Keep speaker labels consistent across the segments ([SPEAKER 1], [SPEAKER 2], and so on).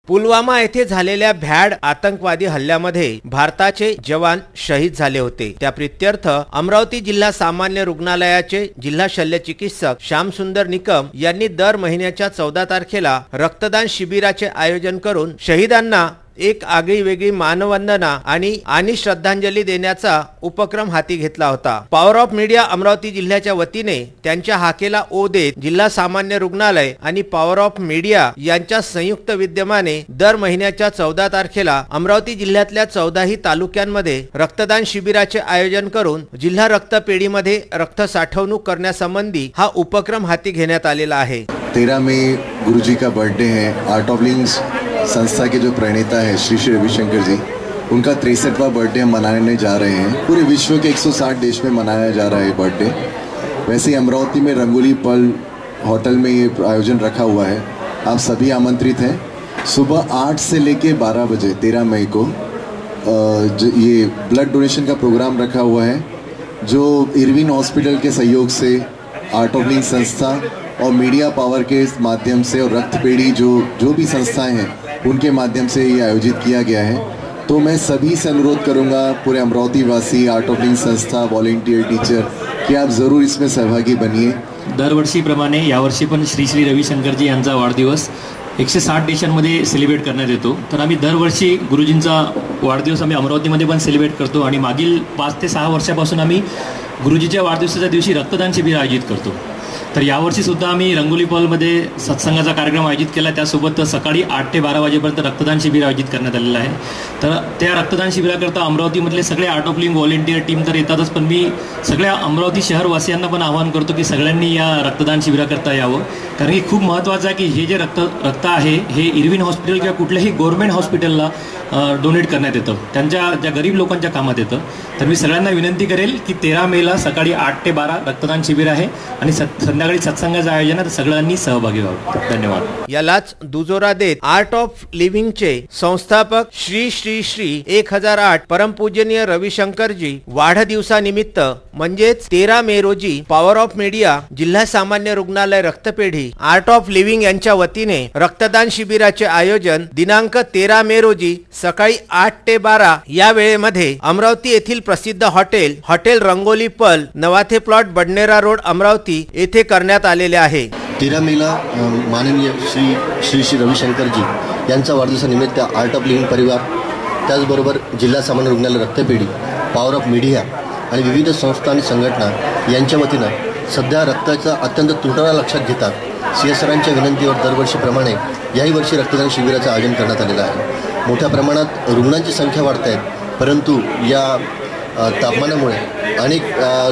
[SPEAKER 1] पुलवामा येथे झालेल्या भ्याड आतंकवादी हल्ल्यामध्ये भारताचे जवान शहीद झाले होते। त्या प्रीत्यर्थ अमरावती जिल्हा सामान्य रुग्णालयाचे जिल्हा शल्य चिकित्सक श्यामसुंदर निकम यांनी दर महिन्याच्या 14 तारखेला रक्तदान शिबिराचे आयोजन करून शहीदांना एक आगळी वेगळी मानवंदना आणि श्रद्धांजली देण्याचा उपक्रम हाती घेतला होता। पॉवर ऑफ मीडिया अमरावती जिल्ह्याच्या वतीने त्यांच्या हाकेला ओ देत जिल्हा सामान्य रुग्णालय आणि पॉवर ऑफ मीडिया यांच्या संयुक्त विद्यमाने दर महिन्याच्या 14 तारखेला अमरावती जिल्ह्यातल्या 14ही तालुक्यांमध्ये रक्तदान शिबिराचे आयोजन करून जिल्हा रक्तपेढीमध्ये रक्त साठवणूक करण्यासंबंधी हा उपक्रम हाती घेण्यात आलेला आहे।
[SPEAKER 2] 13 मई गुरुजी का बर्थडे है। आर्ट ऑफ लिविंग संस्था के जो प्रणेता है श्री श्री रविशंकर जी, उनका 63वां बर्थडे हम मनाने जा रहे हैं। पूरे विश्व के 160 देश में मनाया जा रहा है बर्थडे। वैसे ही अमरावती में रंगोली पल होटल में ये आयोजन रखा हुआ है। आप सभी आमंत्रित हैं। सुबह 8 से लेके 12 बजे 13 मई को ये ब्लड डोनेशन का प्रोग्राम रखा हुआ है, जो इरविन हॉस्पिटल के सहयोग से आर्ट ऑफ लिविंग संस्था और मीडिया पावर के माध्यम से और रक्तपेढ़ी जो भी संस्थाएं हैं उनके माध्यम से ये आयोजित किया गया है। तो मैं सभी से अनुरोध करूंगा, पूरे अमरावती वासी, आर्ट ऑफ लिविंग संस्था, वॉलंटियर, टीचर, कि आप ज़रूर इसमें सहभागी बनिए।
[SPEAKER 3] दरवर्षीप्रमाणे यावर्षी पण श्री श्री रविशंकरजी यांचा वाढदिवस 160 देशांमध्ये सेलिब्रेट करण्यात येतो। तर आम्ही दरवर्षी गुरुजींचा वाढदिवस आम्ही अमरावतीमध्ये पण सेलिब्रेट करतो आणि मागील 5 ते 6 वर्षापासून आम्ही गुरुजीच्या वाढदिवसाच्या दिवशी रक्तदान शिबिर आयोजित करतो। तर यावर्षी सुद्धा आम्ही रंगोली पॉलमध्ये सत्संगाचा कार्यक्रम आयोजित केला। त्यासोबत सकाळी 8 ते 12 वाजेपर्यंत रक्तदान शिबिर आयोजित करण्यात आलेलं आहे। तर त्या रक्तदान शिबिराकरता अमरावतीमधले सगळे art of living volunteer team तर येतातच, पण मी सगळ्या अमरावती शहरवासियांना पण आवाहन करतो की सगळ्यांनी या रक्तदान शिबिराकरता यावं, कारण की खूप महत्त्वाचं आहे की हे जे रक्त आहे हे इरविन हॉस्पिटल किंवा कुठल्याही गव्हर्नमेंट हॉस्पिटलला डोनेट करण्यात येतं, त्यांच्या ज्या गरीब लोकांच्या कामात येतं। तर मी सगळ्यांना विनंती करेल की 13 मेला सकाळी 8 ते 12 रक्तदान शिबिर आहे आणि संध्याकाळी सत्संगाचं आयोजन आहे। सगळ्यांनी सहभागी व्हावं। धन्यवाद।
[SPEAKER 1] यालाच दुजोरा देत आर्ट ऑफ लिव्हिंगचे संस्थापक श्री श्री श्री 1008 परमपूजनीय रविशंकरजी वाढदिवसानिमित्त म्हणजेच 13 मे रोजी पॉवर ऑफ मीडिया जिल्हा सामान्य रुग्णालय रक्तपेढी आर्ट ऑफ लिव्हिंग यांच्या वतीने रक्तदान शिबिराचे आयोजन दिनांक 13 मे रोजी सकाळी 8 ते 12 या वेळेमध्ये अमरावती येथील प्रसिद्ध हॉटेल रंगोली पल नवाथे प्लॉट बडनेरा रोड अमरावती येथे करण्यात आलेले आहे।
[SPEAKER 4] 13 मेला माननीय श्री श्री रविशंकरजी यांचा वाढदिवसानिमित्त आर्ट ऑफ लिव्हिंग परिवार, त्याचबरोबर जिल्हा सामान्य रुग्णालय रक्तपेढी, पॉवर ऑफ मीडिया आणि विविध संस्था आणि संघटना यांच्या वतीनं सध्या रक्ताचा अत्यंत तुटवडा लक्षात घेता CSRांच्या विनंतीवर दरवर्षीप्रमाणे याही वर्षी रक्तदान शिबिराचं आयोजन करण्यात आलेलं आहे। मोठ्या प्रमाणात रुग्णांची संख्या वाढत आहे, परंतु या तापमानामुळे अनेक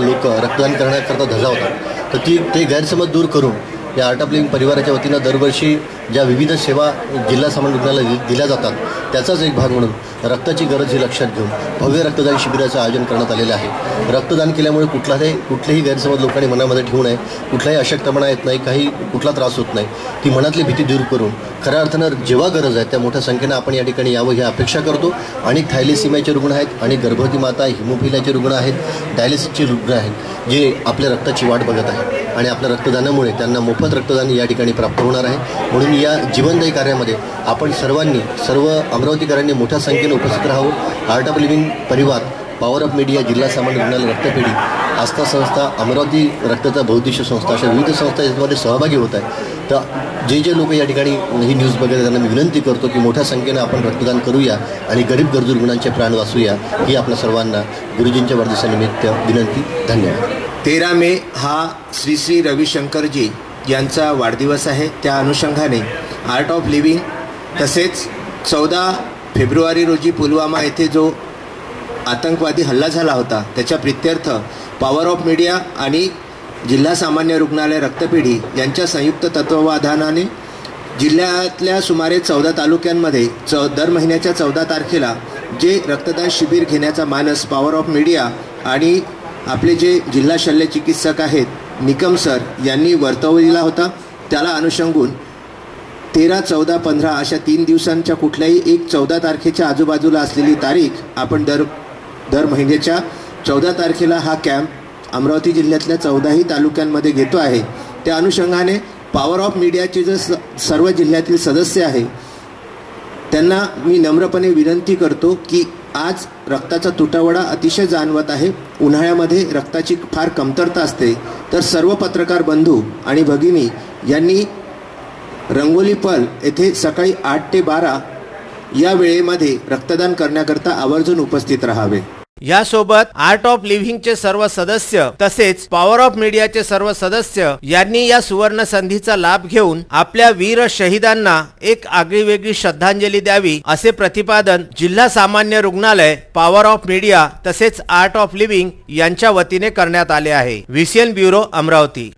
[SPEAKER 4] लोक रक्तदान करण्याकरता धजावतात। तर ते गैरसमज दूर करून या आर्ट ऑफ लिव्हिंग परिवाराच्या वतीनं दरवर्षी ज्या विविध सेवा जिल्हा सामान्य रुग्णालयाला दिल्या जातात त्याचाच एक भाग म्हणून रक्ताची गरज ही लक्षात घेऊन भव्य रक्तदान शिबिराचं आयोजन करण्यात आलेलं आहे। रक्तदान केल्यामुळे कुठलाही गैरसमज लोकांनी मनामध्ये ठेवू नये, कुठलाही अशक्तपणा येत नाही, कुठला त्रास होत नाही, ती मनातली भीती दूर करून खऱ्या अर्थानं जेव्हा गरज आहे त्या मोठ्या संख्येनं आपण या ठिकाणी यावं ही अपेक्षा करतो। आणि थॅलेसिमियाचे रुग्ण आहेत, आणि गर्भवती माता, हिमोफिलियाचे रुग्ण आहेत, डायलिसिसचे रुग्ण आहेत, जे आपल्या रक्ताची वाट बघत आहेत आणि आपल्या रक्तदानामुळे त्यांना मोफत रक्तदान या ठिकाणी प्राप्त होणार आहे। म्हणून या जीवनदायी कार्यामध्ये आपण सर्व अमरावतीकरांनी मोठ्या संख्येने उपस्थित राहावं। आर्ट ऑफ लिव्हिंग परिवार, पॉवर ऑफ मीडिया, जिल्हा सामान्य रुग्णालय रक्तपेढी, आस्था संस्था, अमरावती रक्ताचा बहुउद्देशीय संस्था अशा विविध संस्था यामध्ये सहभागी होत आहेत। तर जे लोक या ठिकाणी ही न्यूज बघत त्यांना मी विनंती करतो की मोठ्या संख्येनं आपण रक्तदान करूया आणि गरीब गरजू रुग्णांचे प्राण वाचूया, ही आपल्या सर्वांना गुरुजींच्या वाढदिवसानिमित्त विनंती। धन्यवाद।
[SPEAKER 1] 13 मे हा श्री श्री रविशंकरजी यांचा वाढदिवस आहे। त्या अनुषंगाने आर्ट ऑफ लिव्हिंग तसेच 14 फेब्रुवारी रोजी पुलवामा येथे जो आतंकवादी हल्ला झाला होता त्याच्या प्रीत्यर्थ पॉवर ऑफ मीडिया आणि जिल्हा सामान्य रुग्णालय रक्तपेढी यांच्या संयुक्त तत्वावधानाने जिल्ह्यातल्या सुमारे 14 तालुक्यांमध्ये दर महिन्याच्या 14 तारखेला जे रक्तदान शिबिर घेण्याचा मानस पॉवर ऑफ मीडिया आणि आपले जे जिल्हा शल्य चिकित्सक आहेत निकम सर यांनी वर्तवलेला होता, त्याला अनुषंगून 13, 14, 15 अशा 3 दिवसांच्या कुठल्याही एक 14 तारखेच्या आजूबाजूला असलेली तारीख आपण दर महिन्याच्या 14 तारखेला हा कॅम्प अमरावती जिल्ह्यातल्या 14ही तालुक्यांमध्ये घेतो आहे। त्या अनुषंगाने पॉवर ऑफ मीडियाचे जे सर्व जिल्ह्यातील सदस्य आहे त्यांना मी नम्रपणे विनंती करतो की आज रक्ताचा तुटवडा अतिशय जाणवत आहे. उन्हाळ्यामध्ये रक्ताची फार कमतरता असते. तर सर्व पत्रकार बंधू आणि भगिनी यांनी रंगोली पल येथे सकाळी 8 ते 12 या वेळेमध्ये रक्तदान करण्याकरता आवर्जून उपस्थित राहावे.
[SPEAKER 5] यासोबत आर्ट ऑफ लिव्हिंगचे सर्व सदस्य तसेच पॉवर ऑफ मीडियाचे सर्व सदस्य यांनी या सुवर्ण संधीचा लाभ घेऊन आपल्या वीर शहीदांना एक आगळीवेगळी श्रद्धांजली द्यावी असे प्रतिपादन जिल्हा सामान्य रुग्णालय, पॉवर ऑफ मीडिया तसेच आर्ट ऑफ लिव्हिंग यांच्या वतीने करण्यात आले आहे. व्हीसीएन ब्युरो, अमरावती.